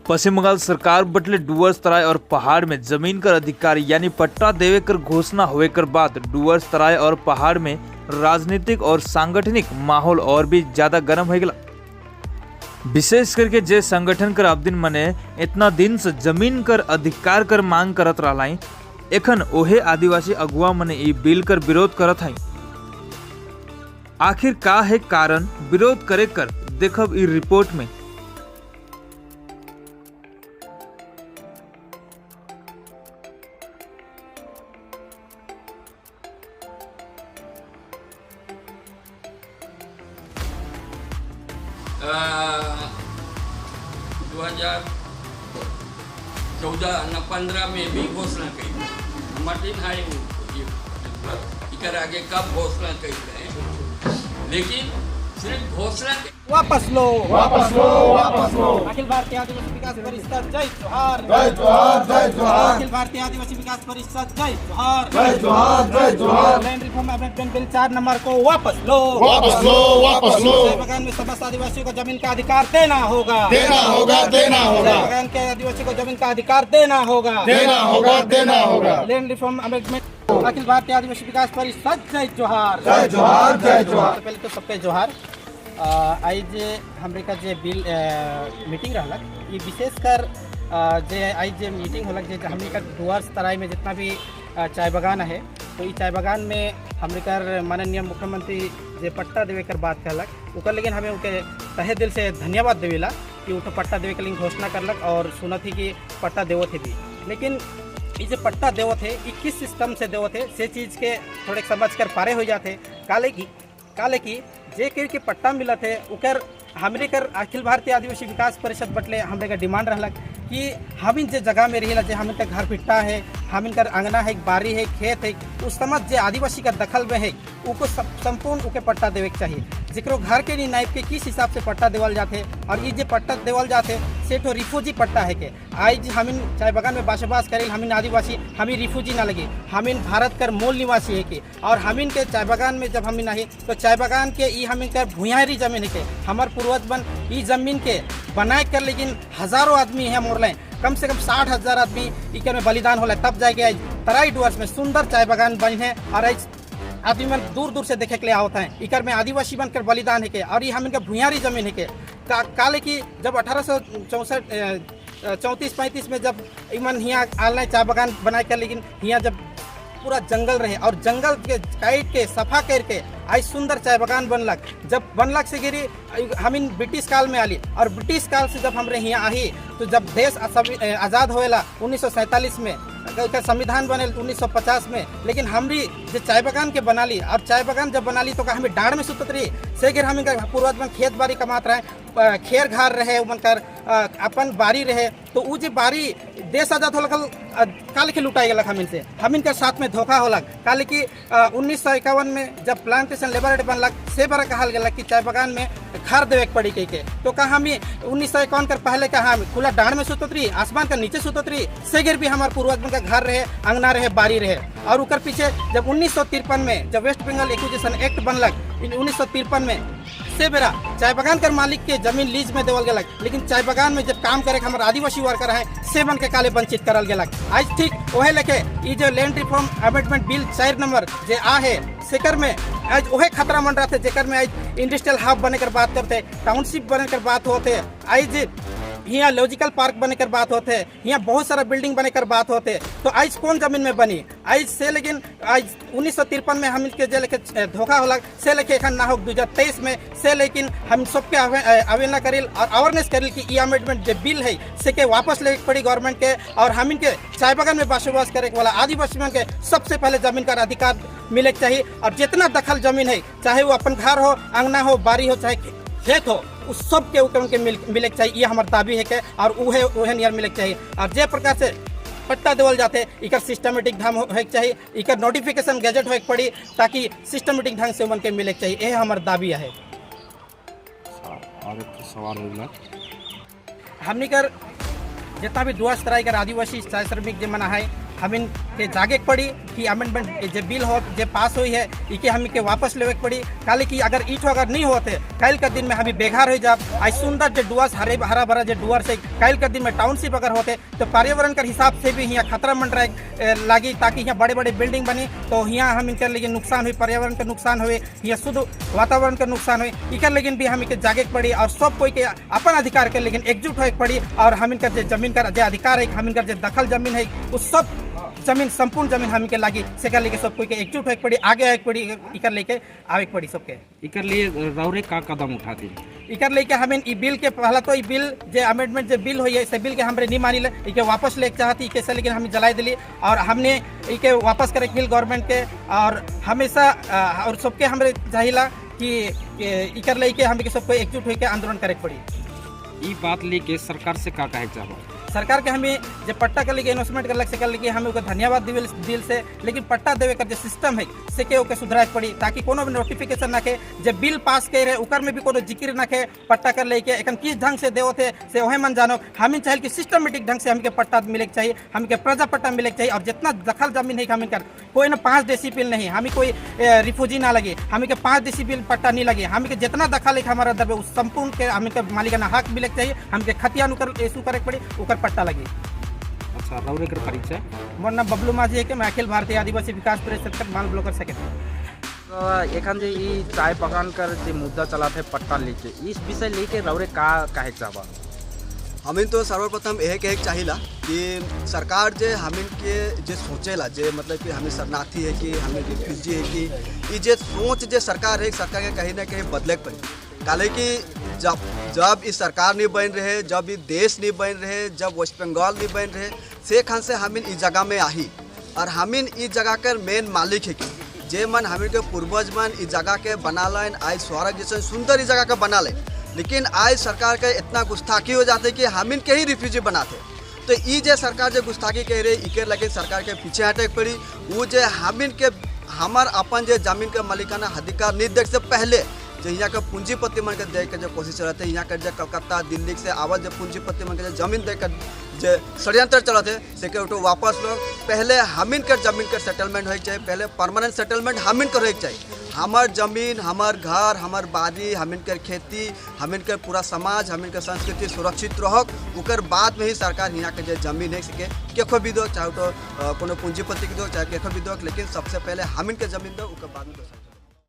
पश्चिम बंगाल सरकार बटले डुवर्स तराई और पहाड़ में जमीन कर अधिकार यानी पट्टा देवे कर घोषणा होवे कर बाद डुवर्स तराई और पहाड़ में राजनीतिक और सांगठनिक माहौल और भी ज्यादा गर्म हो गया। विशेष करके जे संगठन कर अब दिन मने इतना दिन से जमीन कर अधिकार कर मांग करत रहा एखन ओहे आदिवासी अगुआ मने ई बिल कर विरोध करत है। आखिर का है कारण विरोध करे कर देखब ई रिपोर्ट में। दो 2014-15 में भी घोषणा की हमारे इकर आगे कब घोषणा की है, लेकिन सिर्फ घोषणा वापस लो वापस लो वापस लो। अखिल भारतीय आदिवासी विकास परिषद जय जोहार जय जोहार जय जोहार। अखिल भारतीय आदिवासी विकास परिषद जय जोहार जय जोहार जय जोहार। Land reform amendment bill 4 number को वापस लो वापस लो वापस लो। चाय बागान में समस्त आदिवासियों को जमीन का अधिकार देना होगा देना होगा देना होगा। चाय बागान के आदिवासी को जमीन का अधिकार देना होगा देना होगा देना होगा। Land reform amendment Akhil Bharatiya आदिवासी विकास परिषद जय जोहार जय जोहार जय जोहार। पहले तो सबके जोहार। आज हमरे का जे बिल मीटिंग रहलक ये विशेषकर जे आज जे मीटिंग होलक जे हमरे का डुवर्स तराई में जितना भी चाय बागान है तो ये चाय बागान में हमरे कर माननीय मुख्यमंत्री जे पट्टा देवे कर बात करलक ओकर, लेकिन हमें उनके तहे दिल से धन्यवाद देवेला कि उनको पट्टा देवे के लिए घोषणा करलक और सुना थी कि पट्टा देवो थे भी। लेकिन ये जो पट्टा देवो थे 21 सिस्टम से देवो थे से चीज़ के थोड़े समझ कर पारे हो जाते काले की जे के पट्टा मिला थे उकर हमरे कर अखिल भारतीय आदिवासी विकास परिषद बटले हमरे का डिमांड रहलक कि हम जे जगह में रही जे हम इनका घर पिट्टा है, हम इनका अंगना है, बारी है, खेत है, उस समझ जे आदिवासी का दखल में है उनको संपूर्ण उके पट्टा देवे के चाहिए। जिक्रो घर के नहीं नाइब के किस हिसाब से पट्टा देवल जाते और ये जे पट्टा देवल जाते से तो रिफ्यूजी पट्टा है के आज हम चाय बागान में बसवास करें हम आदिवासी हम रिफ्यूजी ना लगे हम भारत कर मूल निवासी है के और हम के चाय बागान में जब हम नहीं तो चाय बागान के ई हम कर भूयारी जमीन है के हमार पूर्वज बन ई जमीन के बनाए कर, लेकिन हजारों आदमी है मोरलें कम से कम 60,000 आदमी इकर में बलिदान होला तब जाके आज तराई डुवर्स में सुंदर चाय बागान बने हैं और आज आदमी मन दूर दूर से देखे के लिए होता है इकर में आदिवासी बनकर बलिदान है के और ये हम इनका भूयारी जमीन है के काले की जब 1834-35 में जब इमन यहाँ आलना चाय बागान बनाए कर, लेकिन यहाँ जब पूरा जंगल रहे और जंगल के काट के सफा करके आज सुंदर चाय बागान बनलक। जब बनलक से गिरी हम इन ब्रिटिश काल में आली और ब्रिटिश काल से जब हमरे यहाँ आई तो जब देश आज़ाद होएला 1947 में संविधान बने 1950 में, लेकिन हमरी जो चाय बागान के बना ली और चाय बागान जब बना ली तो हमें डाँड़ में सुतत रही से गिर हम पूर्वज में खेत बाड़ी कमात रहे खेर घार रहे उमन कर अपन बारी रहे तो वो जो बारी देश आजाद होलक काल के लुटाई गलक हम इनके साथ में धोखा होलक काल की 1951 में जब प्लांटेशन लेबर बनलक से बड़ा कहल गलक कि चाय बागान में घर देवे पड़ी के तो कहा हम 1951 कर पहले कहा खुला डाँड़ में सुतत रही आसमान का नीचे सुतत रही से गिर भी हमारे पूर्वज का घर रहे अंगना रहे बारी रहे और उकर पीछे जब 1953 में जब वेस्ट बंगाल एक्विजिशन एक्ट बनलक 1953 में से बेरा चाय बागान कर मालिक के जमीन लीज में देवल गलक, लेकिन चाय बागान में जब काम करे हमारे आदिवासी वर्कर है से बन के काले वंचित करल गलक। आज ठीक वहे लेके ये जो land reform amendment bill 4 number जे आ है सेकर में आज वही खतरा मन रहा थे जेकर में आज इंडस्ट्रियल हब बने कर बात करते टाउनशिप बने कर बात होते आज यहाँ लॉजिकल पार्क बने कर बात होते यहाँ बहुत सारा बिल्डिंग बने कर बात होते तो आज कौन जमीन में बनी आज से, लेकिन आज 1953 में हम के जे लेके धोखा होला से लेके एखन ना हो 2023 में से, लेकिन हम सबके आवेदन करिल और अवेयरनेस करिल कि ये अमेंडमेंट जो बिल है से के वापस ले पड़ी गवर्नमेंट के और हम इनके चाय बागान में बसवास करे वाला आदिवासी मन के सबसे पहले जमीन का अधिकार मिले चाहिए और जितना दखल जमीन है चाहे वो अपन घर हो, अंगना हो, बारी हो, चाहे खेत हो, उस सब के ऊपर उनके मिले चाहिए। ये हमारा दाबी है के और उहे नियर मिले चाहिए और जे प्रकार से पट्टा देवल जाते इकर सिस्टमेटिक ढंग होके चाहिए इकर नोटिफिकेशन गैजेट होके पड़ी ताकि सिस्टमेटिक ढंग से उनके मिले चाहिए। यह हमारा दाबी है। और एक सवाल होगा हमनी कर जितना भी डुवर्स तराई कर आदिवासी चाय श्रमिक जो मना है हम इन के जागे के पड़ी कि अमेंडमेंट जो बिल हो जो पास हुई है इके हमी के वापस लेवे के पड़ी। काले कि अगर ईट अगर नहीं होते कल के दिन में हमें बेघर हो जाब। आज सुंदर जो डुअर्स हरा भरा जो डुअर्स है कल के दिन में टाउनशिप अगर होते तो पर्यावरण के हिसाब से भी यहाँ खतरा मंडरा लगी, ताकि यहाँ बड़े बड़े बिल्डिंग बनी तो यहाँ हम इनके लेकिन नुकसान हुई, पर्यावरण का नुकसान हुए, यहाँ शुद्ध वातावरण का नुकसान हुई। इकर लेकिन भी हम इनके जागे के पड़ी और सब कोई के अपन अधिकार के लेकिन एकजुट होए पड़ी और हम इनका जो जमीन का जो अधिकार है, हम इनका जो दखल जमीन है उस सब जमीन संपूर्ण जमीन हम के लागी से कर लेके सब कोई के एकजुट होए पड़ी, आगे आए पड़ी, इकर लेके आवे पड़ी सबके। इकर लिए रौरे का कदम उठाती इकर लेके हमें ई बिल के पहला तो ई बिल जो अमेंडमेंट जो बिल हुई है इस बिल के हमरे नहीं मानी ले, इके वापस लेके चाहती इके से लेकिन हम जलाई दिली और हमने इके वापस करे बिल गवर्नमेंट के और हमेशा और सबके हमरे चाहिला कि इकर लेके हम के सबको एकजुट होके आंदोलन करे पड़ी। ई बात लेके सरकार से का कहे चाहो? सरकार के हमें जो पट्टा कर लेके इन्वेस्टमेंट कर लग से कर लेके हमें धन्यवाद दिल से, लेकिन पट्टा देवे का जो सिस्टम है से के ओके सुधारे पड़ी ताकि कोनो भी नोटिफिकेशन ना के जब बिल पास करे उकर में भी कोनो जिक्र ना के पट्टा कर लेके एकन किस ढंग से देव थे से वही मन जानो। हमें चाहिए कि सिस्टमेटिक ढंग से हमके पट्टा मिले के चाहिए, हमके प्रजा पट्टा मिले के चाहिए और जितना दखल जमीन है हमें कर कोई ना 5 डेसिबल नहीं, हमें कोई रिफ्यूजी ना लगे, हमें के 5 डेसिबल पट्टा नहीं लगे, हमें के जितना दखल है हमारा दर उस संपूर्ण के हमें के मालिकाना हक मिले के चाहिए, हमके खतिया इशू करे पड़ी उकर पट्टा लगे। अच्छा, रौरे कर परिचय? मोर नाम बबलू माझी है कि मैं अखिल भारतीय आदिवासी विकास परिषद माल ब्लॉकर सेक्रेटरी। एखन जे ई चाय बगान कर जे मुद्दा चला थे पट्टा लेके इस विषय लेके रौरे का कहे चाहबा? हमें तो सर्वप्रथम यह कहे चाहिला कि सरकार जे हमें के जे सोचेला जे मतलब कि हमें शरणार्थी है कि हमें रिफ्यूजी है कि ये जे सोच जे सरकार है सरकार के कहीं ना कहीं बदले के पड़ी। काले कि जब इस सरकार नहीं बन रहे, जब ये देश नहीं बन रहे, जब वेस्ट बंगाल नहीं बन रहे से खान से हमें इस जगह में आही और हमें इस जगह कर मेन मालिक है कि जे मन हमें के पूर्वज मन इस जगह के बना लें, आज स्वर्ग जैसे सुंदर इस जगह का बना लें, लेकिन आज सरकार का इतना गुस्ताखी हो जाते कि हमिन के ही रिफ्यूजी बनाते। तो ये जे सरकार जो गुस्ताखी कह रही इके लगे सरकार के पीछे हटे पड़ी। वो जे हमिन के हमार अपन जे जमीन के मालिकाना अधिकार नहीं देख से पहले जो यहाँ के पूंजीपति मन के दे के जो कोशिश चलते, यहाँ के जो कलकत्ता दिल्ली से आवाज जो पूंजीपति मन के जमीन दे कर जो षड्यंत्र चलते से के उठो वापस लोग पहले हमिन के जमीन के सेटलमेंट हो चाहिए, पहले परमानेंट सेटलमेंट हमिन कर चाहिए। हमार जमीन, हमार घर, हमार बाड़ी, हमिन के खेती, हमिन के पूरा समाज, हमिन के संस्कृति सुरक्षित रहक उकर बाद में ही सरकार यहाँ के जो जमीन है सके केखो भी दो, चाहे तो कोनो पूंजीपति के दो चाहे केखो भी दो, लेकिन सबसे पहले हमिन के जमीन दो उकर बाद में दो।